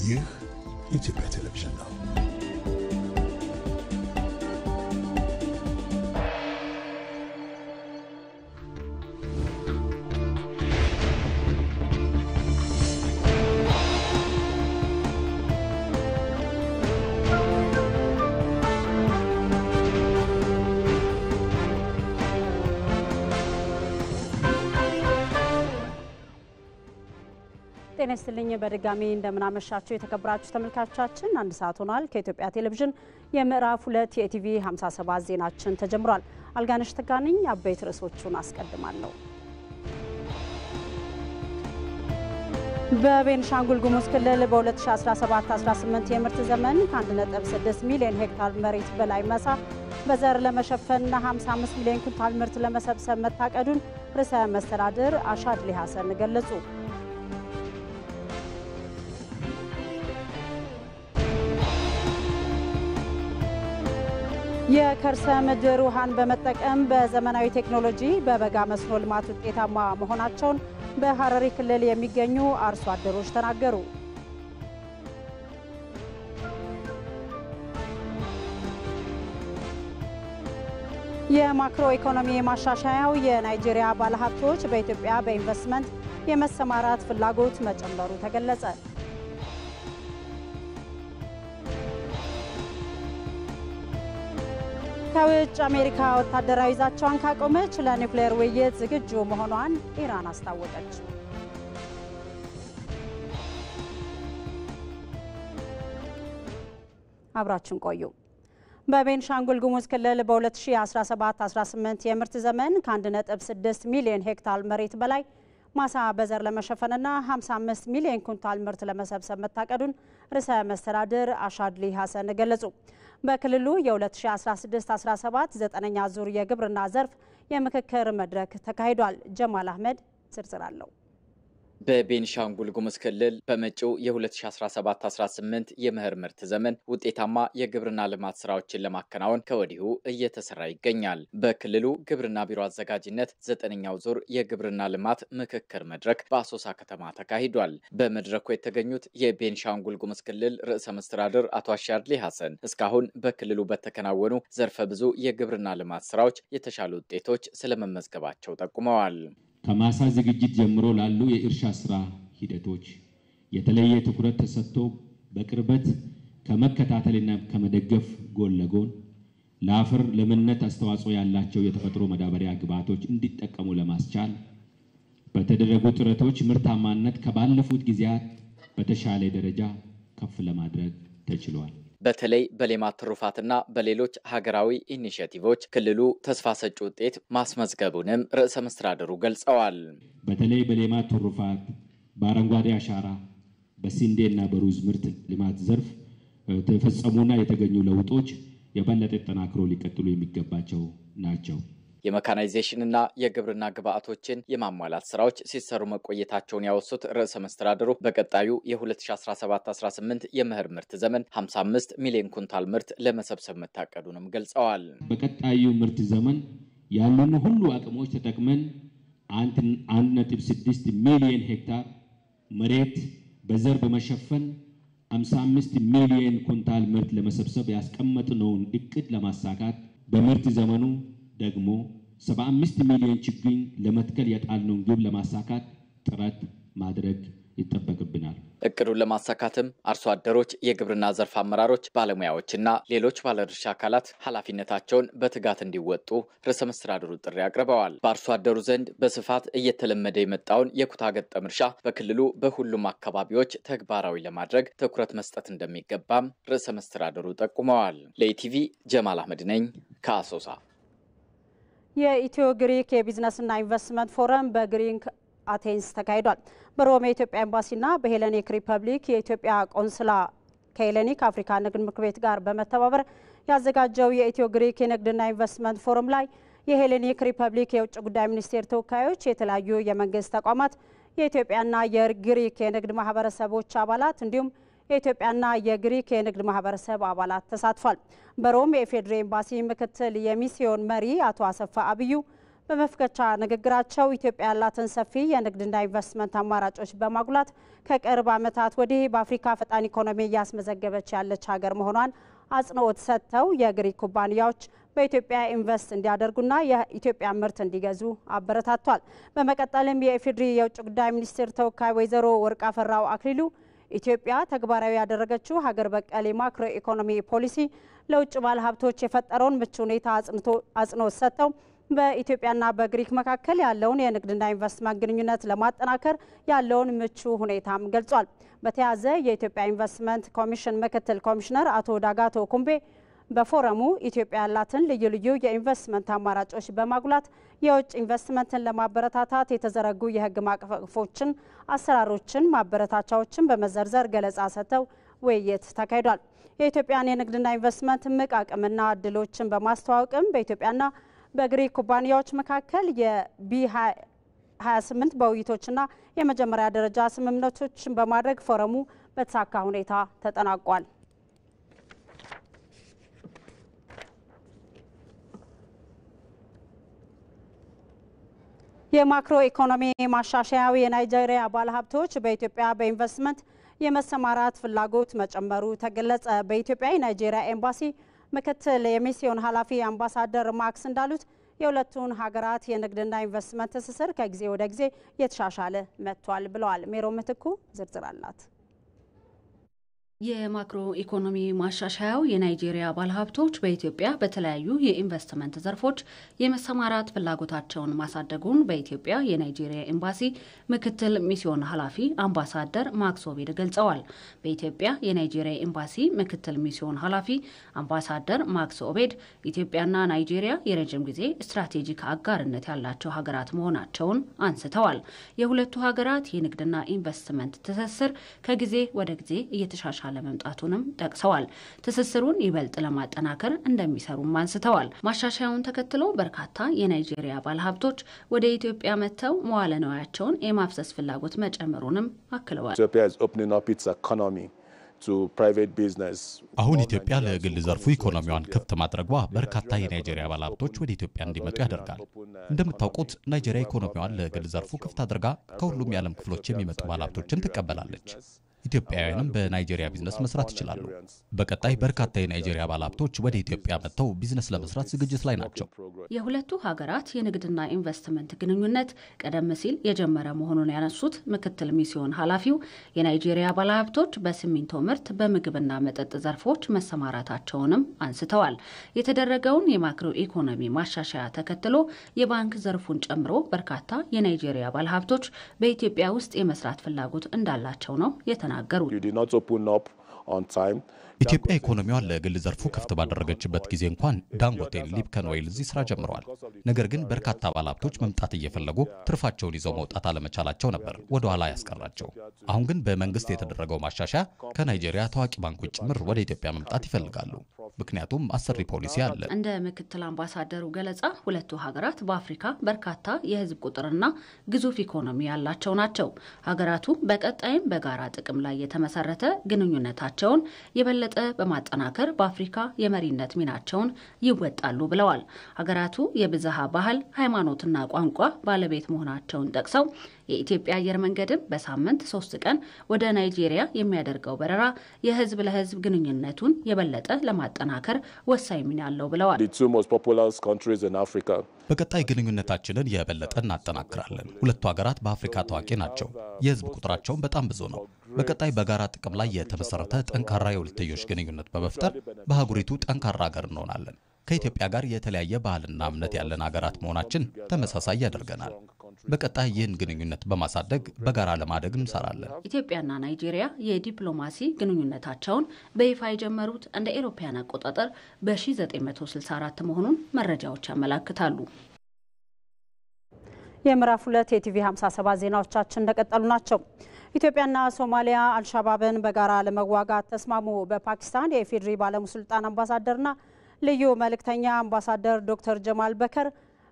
ይህ የኢትዮጵያ ቴሌቪዥን ነው። ጤና ይስጥልኝ በድጋሚ እንደምናመሻችሁ የተከበራችሁ ተመልካቾቻችን አንድ ሰዓት ሆኗል። ከኢትዮጵያ ቴሌቪዥን የምዕራፍ 2 የኢቲቪ 57 ዜናችን ተጀምሯል። አልጋነሽ ተጋነኝ አበይት ርዕሶቹን አስቀድማለሁ። በቤንሻንጉል ጉሙዝ ክልል በ2017-18 የምርት ዘመን ከ1.6 ሚሊዮን ሄክታር መሬት በላይ መሳ በዘር ለመሸፈንና 55 ሚሊዮን ኩንታል ምርት ለመሰብሰብ መታቀዱን ርዕሰ መስተዳድር አሻድሊ ሐሰን ገለጹ። የከርሰ ምድር ውሃን በመጠቀም በዘመናዊ ቴክኖሎጂ በበጋ መስኖ ልማት ውጤታማ መሆናቸውን በሐረሪ ክልል የሚገኙ አርሶ አደሮች ተናገሩ። የማክሮ ኢኮኖሚ ማሻሻያው የናይጄሪያ ባለሀብቶች በኢትዮጵያ በኢንቨስትመንት የመሰማራት ፍላጎት መጨመሩ ተገለጸ። ከውጭ አሜሪካ ወታደራዊ ዛቻዋን ካቆመች ለኒውክሌር ውይይት ዝግጁ መሆኗን ኢራን አስታወቀች። አብራችን ቆዩ። በቤንሻንጉል ጉሙዝ ክልል በ2017-18 የምርት ዘመን ከ1.6 ሚሊዮን ሄክታር መሬት በላይ ማሳ በዘር ለመሸፈንና 55 ሚሊዮን ኩንታል ምርት ለመሰብሰብ መታቀዱን ርዕሰ መስተዳድር አሻድሊ ሐሰን ገለጹ። በክልሉ የ2016-17 9ኛ ዙር የግብርና ዘርፍ የምክክር መድረክ ተካሂዷል። ጀማል አህመድ ዝርዝር አለው። በቤንሻንጉል ጉሙዝ ክልል በመጪው የ2017-18 የመኸር ምርት ዘመን ውጤታማ የግብርና ልማት ስራዎችን ለማከናወን ከወዲሁ እየተሰራ ይገኛል። በክልሉ ግብርና ቢሮ አዘጋጅነት 9ኛው ዙር የግብርና ልማት ምክክር መድረክ በአሶሳ ከተማ ተካሂዷል። በመድረኩ የተገኙት የቤንሻንጉል ጉሙዝ ክልል ርዕሰ መስተዳድር አቶ አሻድሊ ሐሰን እስካሁን በክልሉ በተከናወኑ ዘርፈ ብዙ የግብርና ልማት ስራዎች የተሻሉ ውጤቶች ስለመመዝገባቸው ጠቁመዋል። ከማሳ ዝግጅት ጀምሮ ላሉ የእርሻ ስራ ሂደቶች የተለየ ትኩረት ተሰጥቶ በቅርበት ከመከታተልና ከመደገፍ ጎን ለጎን ለአፈር ለምነት አስተዋጽኦ ያላቸው የተፈጥሮ ማዳበሪያ ግብዓቶች እንዲጠቀሙ ለማስቻል በተደረጉ ጥረቶች ምርታማነት ከባለፉት ጊዜያት በተሻለ ደረጃ ከፍ ለማድረግ ተችሏል። በተለይ በሌማት ትሩፋትና በሌሎች ሀገራዊ ኢኒሼቲቮች ክልሉ ተስፋ ሰጪ ውጤት ማስመዝገቡንም ርዕሰ መስተዳድሩ ገልጸዋል። በተለይ በሌማት ትሩፋት፣ በአረንጓዴ አሻራ፣ በስንዴና በሩዝ ምርት ልማት ዘርፍ ተፈጸሙና የተገኙ ለውጦች የበለጠ ተጠናክሮ ሊቀጥሉ የሚገባቸው ናቸው። የሜካናይዜሽንና የግብርና ግብዓቶችን የማሟላት ስራዎች ሲሰሩ መቆየታቸውን ያወሱት ርዕሰ መስተዳድሩ በቀጣዩ የ2017-18 የመኸር ምርት ዘመን 55 ሚሊዮን ኩንታል ምርት ለመሰብሰብ መታቀዱንም ገልጸዋል። በቀጣዩ ምርት ዘመን ያሉን ሁሉ አቅሞች ተጠቅመን 1.6 ሚሊዮን ሄክታር መሬት በዘር በመሸፈን 55 ሚሊዮን ኩንታል ምርት ለመሰብሰብ ያስቀመጥነውን እቅድ ለማሳካት በምርት ዘመኑ ደግሞ 75 ሚሊዮን ችግኝ ለመትከል የጣልነውን ግብ ለማሳካት ጥረት ማድረግ ይጠበቅብናል። እቅዱን ለማሳካትም አርሶ አደሮች፣ የግብርና ዘርፍ አመራሮች፣ ባለሙያዎችና ሌሎች ባለድርሻ አካላት ኃላፊነታቸውን በትጋት እንዲወጡ ርዕሰ መስተዳድሩ ጥሪ አቅርበዋል። በአርሶ አደሩ ዘንድ በስፋት እየተለመደ የመጣውን የኩታ ገጠም እርሻ በክልሉ በሁሉም አካባቢዎች ተግባራዊ ለማድረግ ትኩረት መስጠት እንደሚገባም ርዕሰ መስተዳድሩ ጠቁመዋል። ለኢቲቪ ጀማል አህመድ ነኝ ከአሶሳ። የኢትዮ ግሪክ የቢዝነስና ኢንቨስትመንት ፎረም በግሪክ አቴንስ ተካሂዷል። በሮም የኢትዮጵያ ኤምባሲና በሄሌኒክ ሪፐብሊክ የኢትዮጵያ ቆንስላ ከሄሌኒክ አፍሪካ ንግድ ምክር ቤት ጋር በመተባበር ያዘጋጀው የኢትዮ ግሪክ የንግድና ኢንቨስትመንት ፎረም ላይ የሄሌኒክ ሪፐብሊክ የውጭ ጉዳይ ሚኒስቴር ተወካዮች፣ የተለያዩ የመንግስት ተቋማት፣ የኢትዮጵያና የግሪክ የንግድ ማህበረሰቦች አባላት እንዲሁም የኢትዮጵያና የግሪክ የንግድ ማህበረሰብ አባላት ተሳትፏል። በሮም የፌዴራል ኤምባሲ ምክትል የሚስዮን መሪ አቶ አሰፋ አብዩ በመፍከቻ ንግግራቸው ኢትዮጵያ ያላትን ሰፊ የንግድና ኢንቨስትመንት አማራጮች በማጉላት ከቅርብ ዓመታት ወዲህ በአፍሪካ ፈጣን ኢኮኖሚ እያስመዘገበች ያለች ሀገር መሆኗን አጽንኦት ሰጥተው የግሪክ ኩባንያዎች በኢትዮጵያ ኢንቨስት እንዲያደርጉና የኢትዮጵያ ምርት እንዲገዙ አበረታቷል። በመቀጠልም የኢፌዴሪ የውጭ ጉዳይ ሚኒስቴር ተወካይ ወይዘሮ ወርቅአፈራው አክሊሉ ኢትዮጵያ ተግባራዊ ያደረገችው ሀገር በቀል የማክሮ ኢኮኖሚ ፖሊሲ ለውጭ ባለሀብቶች የፈጠረውን ምቹ ሁኔታ አጽንኦት ሰጥተው በኢትዮጵያና በግሪክ መካከል ያለውን የንግድና ኢንቨስትመንት ግንኙነት ለማጠናከር ያለውን ምቹ ሁኔታም ገልጿል። በተያያዘ የኢትዮጵያ ኢንቨስትመንት ኮሚሽን ምክትል ኮሚሽነር አቶ ዳጋቶ ኩምቤ በፎረሙ ኢትዮጵያ ያላትን ልዩ ልዩ የኢንቨስትመንት አማራጮች በማጉላት የውጭ ኢንቨስትመንትን ለማበረታታት የተዘረጉ የሕግ ማዕቀፎችን፣ አሰራሮችን፣ ማበረታቻዎችን በመዘርዘር ገለጻ ሰጥተው ውይይት ተካሂዷል። የኢትዮጵያን የንግድና ኢንቨስትመንት እምቅ አቅምና እድሎችን በማስተዋወቅም በኢትዮጵያና በግሪክ ኩባንያዎች መካከል የቢ28 በውይይቶችና የመጀመሪያ ደረጃ ስምምነቶችን በማድረግ ፎረሙ በተሳካ ሁኔታ ተጠናቋል። የማክሮ ኢኮኖሚ ማሻሻያው የናይጄሪያ ባለሀብቶች በኢትዮጵያ በኢንቨስትመንት የመሰማራት ፍላጎት መጨመሩ ተገለጸ። በኢትዮጵያ የናይጄሪያ ኤምባሲ ምክትል የሚስዮን ኃላፊ አምባሳደር ማክስ እንዳሉት የሁለቱን ሀገራት የንግድና ኢንቨስትመንት ትስስር ከጊዜ ወደ ጊዜ የተሻሻለ መጥቷል ብለዋል። ሜሮ ምትኩ ዝርዝር አላት። የማክሮ ኢኮኖሚ ማሻሻያው የናይጄሪያ ባለሀብቶች በኢትዮጵያ በተለያዩ የኢንቨስትመንት ዘርፎች የመሰማራት ፍላጎታቸውን ማሳደጉን በኢትዮጵያ የናይጄሪያ ኤምባሲ ምክትል ሚስዮን ኃላፊ አምባሳደር ማክስ ኦቤድ ገልጸዋል። በኢትዮጵያ የናይጄሪያ ኤምባሲ ምክትል ሚስዮን ኃላፊ አምባሳደር ማክስ ኦቤድ ኢትዮጵያና ናይጄሪያ የረጅም ጊዜ ስትራቴጂክ አጋርነት ያላቸው ሀገራት መሆናቸውን አንስተዋል። የሁለቱ ሀገራት የንግድና ኢንቨስትመንት ትስስር ከጊዜ ወደ ጊዜ እየተሻሻለ ለመምጣቱንም ጠቅሰዋል። ትስስሩን ይበልጥ ለማጠናከር እንደሚሰሩም አንስተዋል። ማሻሻያውን ተከትሎ በርካታ የናይጄሪያ ባለሀብቶች ወደ ኢትዮጵያ መጥተው መዋለ ንዋያቸውን የማፍሰስ ፍላጎት መጨመሩንም አክለዋል። አሁን ኢትዮጵያ ለግል ዘርፉ ኢኮኖሚዋን ክፍት ማድረጓ በርካታ የናይጄሪያ ባለሀብቶች ወደ ኢትዮጵያ እንዲመጡ ያደርጋል። እንደምታውቁት ናይጄሪያ ኢኮኖሚዋን ለግል ዘርፉ ክፍት አድርጋ ከሁሉም የዓለም ክፍሎች የሚመጡ ባለሀብቶችን ትቀበላለች። ኢትዮጵያውያንም በናይጄሪያ ቢዝነስ መስራት ይችላሉ። በቀጣይ በርካታ የናይጄሪያ ባለሀብቶች ወደ ኢትዮጵያ መጥተው ቢዝነስ ለመስራት ዝግጅት ላይ ናቸው። የሁለቱ ሀገራት የንግድና ኢንቨስትመንት ግንኙነት ቀደም ሲል የጀመረ መሆኑን ያነሱት ምክትል ሚስዮን ኃላፊው የናይጄሪያ ባለሀብቶች በሲሚንቶ ምርት፣ በምግብና መጠጥ ዘርፎች መሰማራታቸውንም አንስተዋል። የተደረገውን የማክሮ ኢኮኖሚ ማሻሻያ ተከትሎ የባንክ ዘርፉን ጨምሮ በርካታ የናይጄሪያ ባለሀብቶች በኢትዮጵያ ውስጥ የመስራት ፍላጎት እንዳላቸው ነው የተናገሩት። ኢትዮጵያ ኢኮኖሚዋን ለግል ዘርፉ ክፍት ባደረገችበት ጊዜ እንኳን ዳንጎቴ፣ ሊፕከን ኦይል እዚህ ስራ ጀምረዋል። ነገር ግን በርካታ ባለሀብቶች መምጣት እየፈለጉ ትርፋቸውን ይዘው መውጣት አለመቻላቸው ነበር ወደ ኋላ ያስቀራቸው። አሁን ግን በመንግስት የተደረገው ማሻሻያ ከናይጄሪያ ታዋቂ ባንኮች ጭምር ወደ ኢትዮጵያ መምጣት ይፈልጋሉ። ምክንያቱም አሰሪ ፖሊሲ አለ። እንደ ምክትል አምባሳደሩ ገለጻ ሁለቱ ሀገራት በአፍሪካ በርካታ የህዝብ ቁጥርና ግዙፍ ኢኮኖሚ ያላቸው ናቸው። ሀገራቱ በቀጣይም በጋራ ጥቅም ላይ የተመሰረተ ግንኙነታቸውን የበለጠ በማጠናከር በአፍሪካ የመሪነት ሚናቸውን ይወጣሉ ብለዋል። ሀገራቱ የብዝሃ ባህል፣ ሃይማኖትና ቋንቋ ባለቤት መሆናቸውን ጠቅሰው የኢትዮጵያ አየር መንገድም በሳምንት 3 ቀን ወደ ናይጄሪያ የሚያደርገው በረራ የህዝብ ለህዝብ ግንኙነቱን የበለጠ ለማጠናከር ወሳኝ ሚና አለው ብለዋል። በቀጣይ ግንኙነታችንን የበለጠ እናጠናክራለን። ሁለቱ ሀገራት በአፍሪካ ታዋቂ ናቸው። የህዝብ ቁጥራቸውን በጣም ብዙ ነው። በቀጣይ በጋራ ጥቅም ላይ የተመሰረተ ጠንካራ የሁለትዮሽ ግንኙነት በመፍጠር በአህጉሪቱ ጠንካራ ሀገር እንሆናለን። ከኢትዮጵያ ጋር የተለያየ ባህልና እምነት ያለን ሀገራት መሆናችን ተመሳሳይ ያደርገናል። በቀጣይ ይህን ግንኙነት በማሳደግ በጋራ ለማደግ እንሰራለን። ኢትዮጵያና ናይጄሪያ የዲፕሎማሲ ግንኙነታቸውን በይፋ የጀመሩት እንደ አውሮፓውያን አቆጣጠር በ1964 መሆኑን መረጃዎች ያመለክታሉ። የምዕራፍ 2 የቲቪ 57 ዜናዎቻችን እንደቀጠሉ ናቸው። ኢትዮጵያና ሶማሊያ አልሻባብን በጋራ ለመዋጋት ተስማሙ። በፓኪስታን የኢፌዴሪ ባለሙስልጣን አምባሳደርና ልዩ መልእክተኛ አምባሳደር ዶክተር ጀማል በከር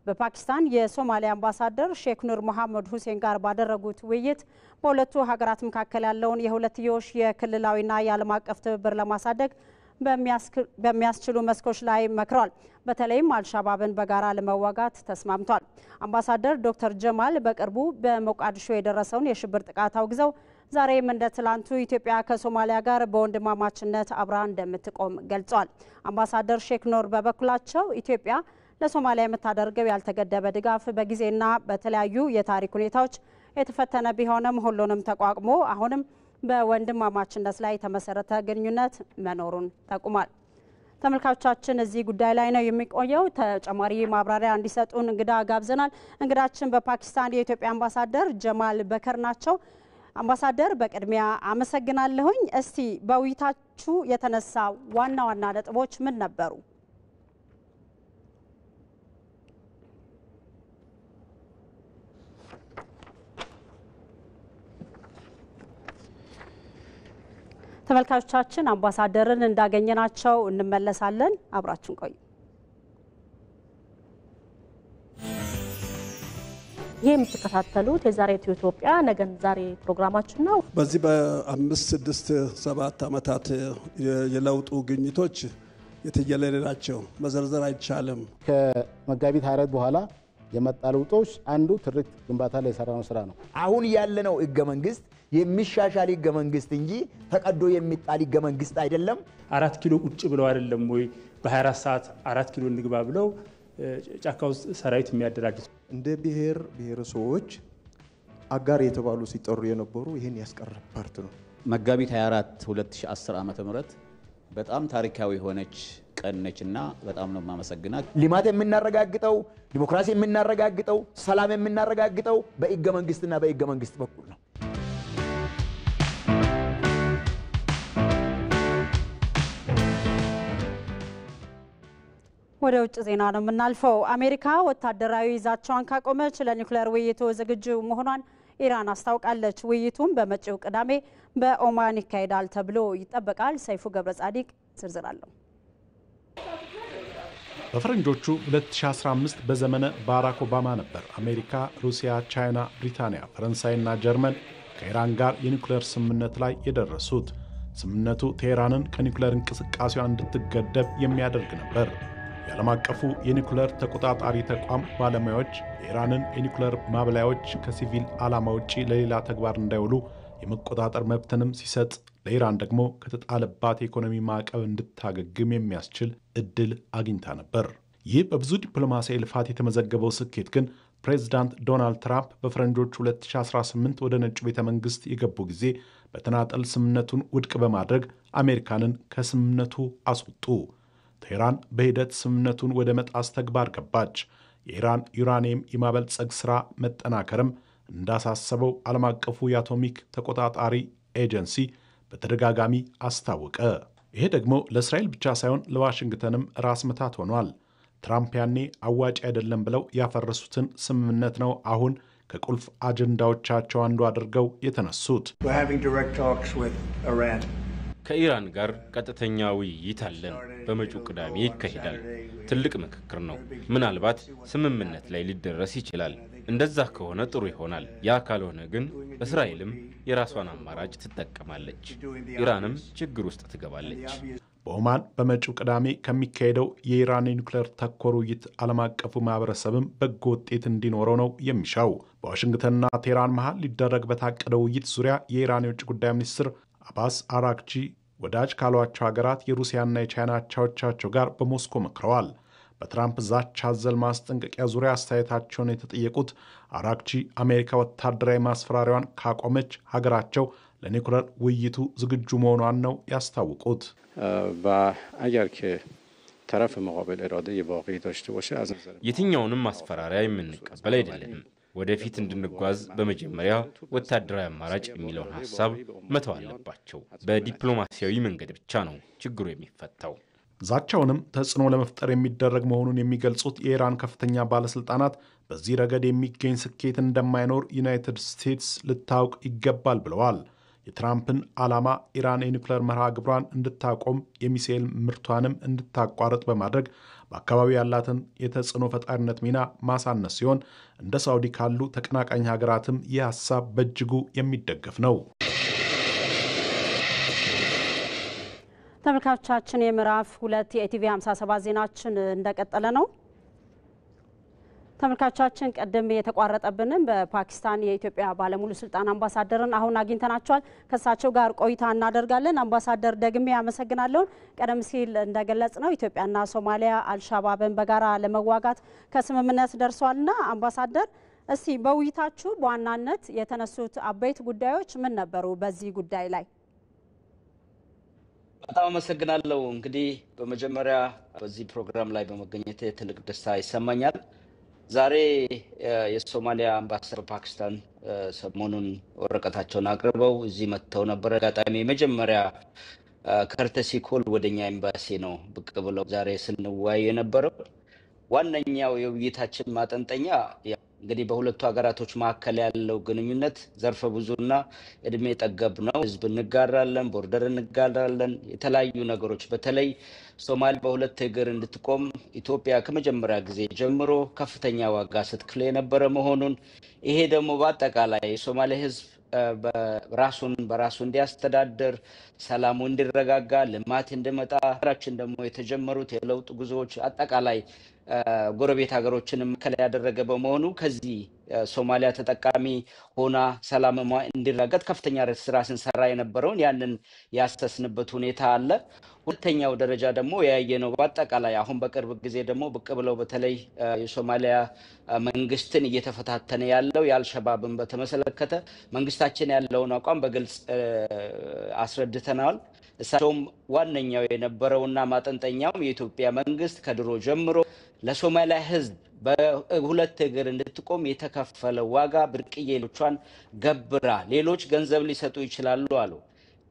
በፓኪስታን የሶማሊያ አምባሳደር ሼክ ኑር መሐመድ ሁሴን ጋር ባደረጉት ውይይት በሁለቱ ሀገራት መካከል ያለውን የሁለትዮሽ የክልላዊና የዓለም አቀፍ ትብብር ለማሳደግ በሚያስችሉ መስኮች ላይ መክሯል። በተለይም አልሻባብን በጋራ ለመዋጋት ተስማምቷል። አምባሳደር ዶክተር ጀማል በቅርቡ በሞቃዲሾ የደረሰውን የሽብር ጥቃት አውግዘው ዛሬም እንደ ትላንቱ ኢትዮጵያ ከሶማሊያ ጋር በወንድማማችነት አብራ እንደምትቆም ገልጿል። አምባሳደር ሼክ ኖር በበኩላቸው ኢትዮጵያ ለሶማሊያ የምታደርገው ያልተገደበ ድጋፍ በጊዜና በተለያዩ የታሪክ ሁኔታዎች የተፈተነ ቢሆንም ሁሉንም ተቋቁሞ አሁንም በወንድማማችነት ላይ የተመሰረተ ግንኙነት መኖሩን ጠቁሟል። ተመልካቾቻችን እዚህ ጉዳይ ላይ ነው የሚቆየው። ተጨማሪ ማብራሪያ እንዲሰጡን እንግዳ ጋብዘናል። እንግዳችን በፓኪስታን የኢትዮጵያ አምባሳደር ጀማል በከር ናቸው። አምባሳደር በቅድሚያ አመሰግናለሁኝ። እስቲ በውይይታችሁ የተነሳ ዋና ዋና ነጥቦች ምን ነበሩ? ተመልካቾቻችን አምባሳደርን እንዳገኘናቸው እንመለሳለን። አብራችሁን ቆዩ። ይህ የምትከታተሉት የዛሬቱ ኢትዮጵያ ነገን ዛሬ ፕሮግራማችን ነው። በዚህ በ5 6 7 ዓመታት የለውጡ ግኝቶች የተየለለ ናቸው። መዘርዘር አይቻልም። ከመጋቢት 24 በኋላ የመጣ ለውጦች አንዱ ትርክት ግንባታ ላይ የሰራነው ስራ ነው። አሁን ያለነው ህገ መንግስት የሚሻሻል ህገ መንግስት እንጂ ተቀዶ የሚጣል ህገ መንግስት አይደለም። 4 ኪሎ ቁጭ ብለው አይደለም ወይ በ24 ሰዓት 4 ኪሎ እንግባ ብለው ጫካ ውስጥ ሰራዊት የሚያደራጁት። እንደ ብሔረሰቦች አጋር የተባሉ ሲጠሩ የነበሩ ይሄን ያስቀረ ፓርት ነው። መጋቢት 24 2010 ዓመተ ምህረት በጣም ታሪካዊ ሆነች ቀነችና በጣም ነው ማመሰግናት። ልማት የምናረጋግጠው ዲሞክራሲ የምናረጋግጠው ሰላም የምናረጋግጠው በህገ መንግስትና በህገ መንግስት በኩል ነው። ወደ ውጭ ዜና ነው የምናልፈው። አሜሪካ ወታደራዊ ዛቻዋን ካቆመች ለኒውክሌር ውይይቱ ዝግጁ መሆኗን ኢራን አስታውቃለች። ውይይቱም በመጪው ቅዳሜ በኦማን ይካሄዳል ተብሎ ይጠበቃል። ሰይፉ ገብረ ጻዲቅ ዝርዝር አለው። በፈረንጆቹ 2015 በዘመነ ባራክ ኦባማ ነበር አሜሪካ፣ ሩሲያ፣ ቻይና፣ ብሪታንያ፣ ፈረንሳይና ጀርመን ከኢራን ጋር የኒውክሌር ስምምነት ላይ የደረሱት። ስምምነቱ ቴህራንን ከኒውክሌር እንቅስቃሴዋ እንድትገደብ የሚያደርግ ነበር። የዓለም አቀፉ የኒውክሌር ተቆጣጣሪ ተቋም ባለሙያዎች የኢራንን የኒውክሌር ማብላያዎች ከሲቪል ዓላማ ውጪ ለሌላ ተግባር እንዳይውሉ የመቆጣጠር መብትንም ሲሰጥ፣ ለኢራን ደግሞ ከተጣለባት የኢኮኖሚ ማዕቀብ እንድታገግም የሚያስችል እድል አግኝታ ነበር። ይህ በብዙ ዲፕሎማሲያዊ ልፋት የተመዘገበው ስኬት ግን ፕሬዝዳንት ዶናልድ ትራምፕ በፈረንጆች 2018 ወደ ነጩ ቤተ መንግሥት የገቡ ጊዜ በተናጠል ስምምነቱን ውድቅ በማድረግ አሜሪካንን ከስምምነቱ አስወጡ። ቴህራን በሂደት ስምምነቱን ወደ መጣስ ተግባር ገባች። የኢራን ዩራኒየም የማበልጸግ ሥራ መጠናከርም እንዳሳሰበው ዓለም አቀፉ የአቶሚክ ተቆጣጣሪ ኤጀንሲ በተደጋጋሚ አስታወቀ። ይሄ ደግሞ ለእስራኤል ብቻ ሳይሆን ለዋሽንግተንም ራስ ምታት ሆኗል። ትራምፕ ያኔ አዋጭ አይደለም ብለው ያፈረሱትን ስምምነት ነው አሁን ከቁልፍ አጀንዳዎቻቸው አንዱ አድርገው የተነሱት። ከኢራን ጋር ቀጥተኛ ውይይት አለን። በመጪው ቅዳሜ ይካሄዳል። ትልቅ ምክክር ነው። ምናልባት ስምምነት ላይ ሊደረስ ይችላል። እንደዛ ከሆነ ጥሩ ይሆናል። ያ ካልሆነ ግን እስራኤልም የራሷን አማራጭ ትጠቀማለች፣ ኢራንም ችግር ውስጥ ትገባለች። በኦማን በመጪው ቅዳሜ ከሚካሄደው የኢራን ኒውክሌር ተኮር ውይይት ዓለም አቀፉ ማህበረሰብም በጎ ውጤት እንዲኖረው ነው የሚሻው። በዋሽንግተንና ቴህራን መሃል ሊደረግ በታቀደው ውይይት ዙሪያ የኢራን የውጭ ጉዳይ ሚኒስትር አባስ አራክቺ ወዳጅ ካሏቸው ሀገራት የሩሲያና የቻይና አቻዎቻቸው ጋር በሞስኮ መክረዋል። በትራምፕ ዛቻ አዘል ማስጠንቀቂያ ዙሪያ አስተያየታቸውን የተጠየቁት አራክቺ አሜሪካ ወታደራዊ ማስፈራሪያዋን ካቆመች ሀገራቸው ለኒውክሌር ውይይቱ ዝግጁ መሆኗን ነው ያስታወቁት። የትኛውንም ማስፈራሪያ የምንቀበል አይደለንም። ወደፊት እንድንጓዝ በመጀመሪያ ወታደራዊ አማራጭ የሚለውን ሐሳብ መተው አለባቸው። በዲፕሎማሲያዊ መንገድ ብቻ ነው ችግሩ የሚፈታው። ዛቻውንም ተጽዕኖ ለመፍጠር የሚደረግ መሆኑን የሚገልጹት የኢራን ከፍተኛ ባለስልጣናት በዚህ ረገድ የሚገኝ ስኬት እንደማይኖር ዩናይትድ ስቴትስ ልታውቅ ይገባል ብለዋል። የትራምፕን ዓላማ ኢራን የኒውክሌር መርሃ ግብሯን እንድታቆም የሚሳኤል ምርቷንም እንድታቋርጥ በማድረግ በአካባቢው ያላትን የተጽዕኖ ፈጣሪነት ሚና ማሳነስ ሲሆን እንደ ሳውዲ ካሉ ተቀናቃኝ ሀገራትም ይህ ሀሳብ በእጅጉ የሚደገፍ ነው። ተመልካቾቻችን የምዕራፍ 2 የኢቲቪ 57 ዜናችን እንደቀጠለ ነው። ተመልካቾቻችን ቀደም የተቋረጠብንን በፓኪስታን የኢትዮጵያ ባለሙሉ ስልጣን አምባሳደርን አሁን አግኝተናቸዋል። ከሳቸው ጋር ቆይታ እናደርጋለን። አምባሳደር ደግሜ ያመሰግናለሁ። ቀደም ሲል እንደገለጽ ነው ኢትዮጵያና ሶማሊያ አልሻባብን በጋራ ለመዋጋት ከስምምነት ደርሷልና አምባሳደር እስቲ በውይይታችሁ በዋናነት የተነሱት አበይት ጉዳዮች ምን ነበሩ? በዚህ ጉዳይ ላይ በጣም አመሰግናለሁ። እንግዲህ በመጀመሪያ በዚህ ፕሮግራም ላይ በመገኘት ትልቅ ደስታ ይሰማኛል። ዛሬ የሶማሊያ አምባሳደር በፓኪስታን ሰሞኑን ወረቀታቸውን አቅርበው እዚህ መጥተው ነበር። አጋጣሚ የመጀመሪያ ከርተሲ ኮል ወደኛ ኤምባሲ ነው ብቅ ብለው ዛሬ ስንወያይ የነበረው። ዋነኛው የውይይታችን ማጠንጠኛ እንግዲህ በሁለቱ ሀገራቶች መካከል ያለው ግንኙነት ዘርፈ ብዙና እድሜ ጠገብ ነው። ህዝብ እንጋራለን፣ ቦርደር እንጋራለን፣ የተለያዩ ነገሮች በተለይ ሶማሌ በሁለት እግር እንድትቆም ኢትዮጵያ ከመጀመሪያ ጊዜ ጀምሮ ከፍተኛ ዋጋ ስትከፍል የነበረ መሆኑን ይሄ ደግሞ በአጠቃላይ የሶማሌ ህዝብ ራሱን በራሱ እንዲያስተዳድር፣ ሰላሙ እንዲረጋጋ፣ ልማት እንዲመጣ ሀገራችን ደግሞ የተጀመሩት የለውጥ ጉዞዎች አጠቃላይ ጎረቤት ሀገሮችን ማዕከል ያደረገ በመሆኑ ከዚህ ሶማሊያ ተጠቃሚ ሆና ሰላም እንዲረጋገጥ ከፍተኛ ስራ ስንሰራ የነበረውን ያንን ያስተስንበት ሁኔታ አለ። ሁለተኛው ደረጃ ደግሞ ያየነው በአጠቃላይ አሁን በቅርብ ጊዜ ደግሞ ብቅ ብለው በተለይ የሶማሊያ መንግስትን እየተፈታተነ ያለው የአልሸባብን በተመለከተ መንግስታችን ያለውን አቋም በግልጽ አስረድተናል። እሳቸውም ዋነኛው የነበረውና ማጠንጠኛው የኢትዮጵያ መንግስት ከድሮ ጀምሮ ለሶማሊያ ህዝብ በሁለት እግር እንድትቆም የተከፈለ ዋጋ ብርቅዬዎቿን ገብራ ሌሎች ገንዘብ ሊሰጡ ይችላሉ አሉ።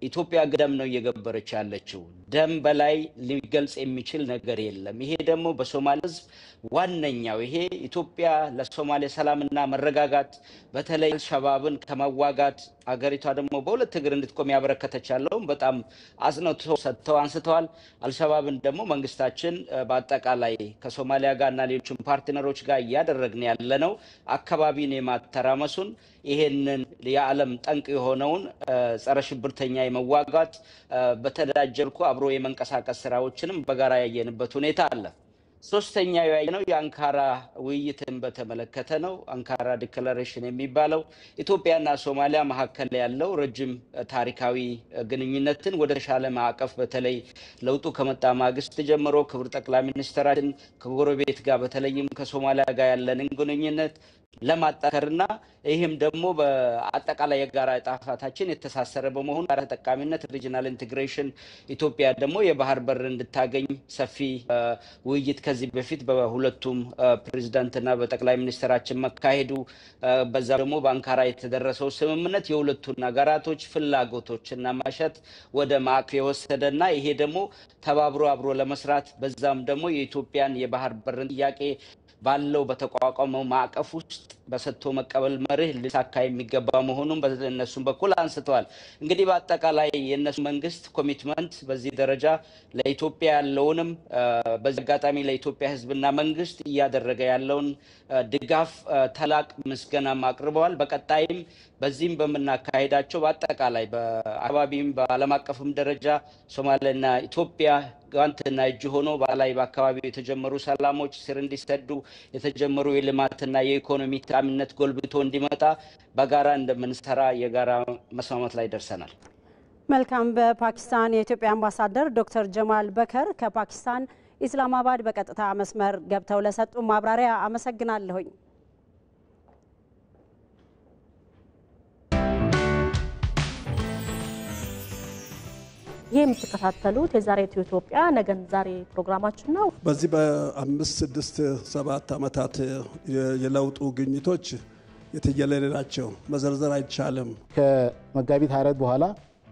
ኢትዮጵያ ደም ነው እየገበረች ያለችው። ደም በላይ ሊገልጽ የሚችል ነገር የለም። ይሄ ደግሞ በሶማሌ ህዝብ ዋነኛው ይሄ ኢትዮጵያ ለሶማሌ ሰላምና መረጋጋት በተለይ ሸባብን ከመዋጋት አገሪቷ ደግሞ በሁለት እግር እንድትቆም ያበረከተች ያለው በጣም አጽንኦት ሰጥተው አንስተዋል። አልሸባብን ደግሞ መንግስታችን በአጠቃላይ ከሶማሊያ ጋርና ሌሎችም ፓርትነሮች ጋር እያደረግን ያለነው አካባቢን የማተራመሱን ይሄንን የዓለም ጠንቅ የሆነውን ጸረ ሽብርተኛ የመዋጋት በተደራጀ መልኩ አብሮ የመንቀሳቀስ ስራዎችንም በጋራ ያየንበት ሁኔታ አለ። ሶስተኛው ያየነው የአንካራ ውይይትን በተመለከተ ነው። አንካራ ዲክላሬሽን የሚባለው ኢትዮጵያና ሶማሊያ መካከል ያለው ረጅም ታሪካዊ ግንኙነትን ወደ ተሻለ ማዕቀፍ በተለይ ለውጡ ከመጣ ማግስት ጀምሮ ክቡር ጠቅላይ ሚኒስትራችን ከጎረቤት ጋር በተለይም ከሶማሊያ ጋር ያለንን ግንኙነት ለማጠናከርና ይህም ደግሞ በአጠቃላይ የጋራ ጣፋታችን የተሳሰረ በመሆኑ ተጠቃሚነት ሪጂናል ኢንቴግሬሽን ኢትዮጵያ ደግሞ የባህር በር እንድታገኝ ሰፊ ውይይት ከዚህ በፊት በሁለቱም ፕሬዝዳንትና በጠቅላይ ሚኒስትራችን መካሄዱ በዛ ደግሞ በአንካራ የተደረሰው ስምምነት የሁለቱን ሀገራቶች ፍላጎቶችና ማሸት ወደ ማዕቀፍ የወሰደና ይሄ ደግሞ ተባብሮ አብሮ ለመስራት በዛም ደግሞ የኢትዮጵያን የባህር በር ጥያቄ ባለው በተቋቋመው ማዕቀፍ ውስጥ በሰጥቶ መቀበል መርህ ሊሳካ የሚገባ መሆኑን በእነሱም በኩል አንስተዋል። እንግዲህ በአጠቃላይ የእነሱ መንግስት ኮሚትመንት በዚህ ደረጃ ለኢትዮጵያ ያለውንም በዚህ አጋጣሚ ለኢትዮጵያ ህዝብና መንግስት እያደረገ ያለውን ድጋፍ ታላቅ ምስጋናም አቅርበዋል። በቀጣይም በዚህም በመናካሄዳቸው በአጠቃላይ በአካባቢም በዓለም አቀፍም ደረጃ ሶማሊያና ኢትዮጵያ ጋንትና እጅ ሆኖ በላይ በአካባቢው የተጀመሩ ሰላሞች ስር እንዲሰዱ የተጀመሩ የልማትና የኢኮኖሚ ተአማኒነት ጎልብቶ እንዲመጣ በጋራ እንደምንሰራ የጋራ መስማማት ላይ ደርሰናል። መልካም። በፓኪስታን የኢትዮጵያ አምባሳደር ዶክተር ጀማል በከር ከፓኪስታን ኢስላማባድ በቀጥታ መስመር ገብተው ለሰጡ ማብራሪያ አመሰግናለሁኝ። ይህ የምትከታተሉት የዛሬቱ ኢትዮጵያ ነገን ዛሬ ፕሮግራማችን ነው። በዚህ በአምስት ስድስት ሰባት ዓመታት የለውጡ ግኝቶች የትየለሌ ናቸው፣ መዘርዘር አይቻልም። ከመጋቢት 24 በኋላ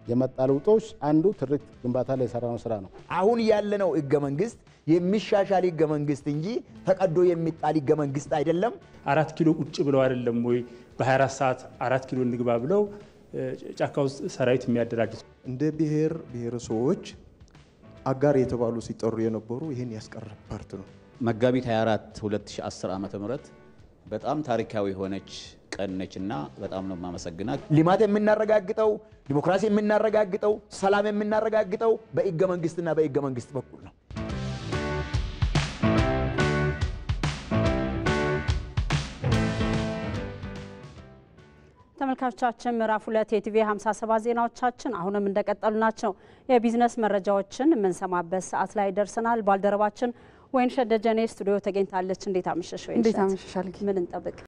የመጣ ለውጦች አንዱ ትርክት ግንባታ ላይ የሰራነው ስራ ነው። አሁን ያለነው ህገ መንግስት የሚሻሻል ህገ መንግስት እንጂ ተቀዶ የሚጣል ህገ መንግስት አይደለም። 4 ኪሎ ቁጭ ብለው አይደለም ወይ በ24 ሰዓት 4 ኪሎ እንግባ ብለው ጫካ ውስጥ ሰራዊት የሚያደራጁት። እንደ ብሔር ብሔረሰቦች አጋር የተባሉ ሲጠሩ የነበሩ ይሄን ያስቀረ ፓርት ነው። መጋቢት 24 2010 ዓ.ም በጣም ታሪካዊ ሆነች ቀን ነችና በጣም ነው የማመሰግናት። ልማት የምናረጋግጠው ዲሞክራሲ የምናረጋግጠው ሰላም የምናረጋግጠው በሕገ መንግስትና በሕገ መንግስት በኩል ነው። ተመልካቾቻችን ምዕራፍ 2 የቲቪ 57 ዜናዎቻችን አሁንም እንደቀጠሉ ናቸው። የቢዝነስ መረጃዎችን የምንሰማበት ሰዓት ላይ ደርሰናል። ባልደረባችን ወይንሸት ደጀኔ ስቱዲዮ ተገኝታለች። እንዴት አመሸሽ ወይንሸት? እንዴት አመሸሻል? ምን እንጠብቅ?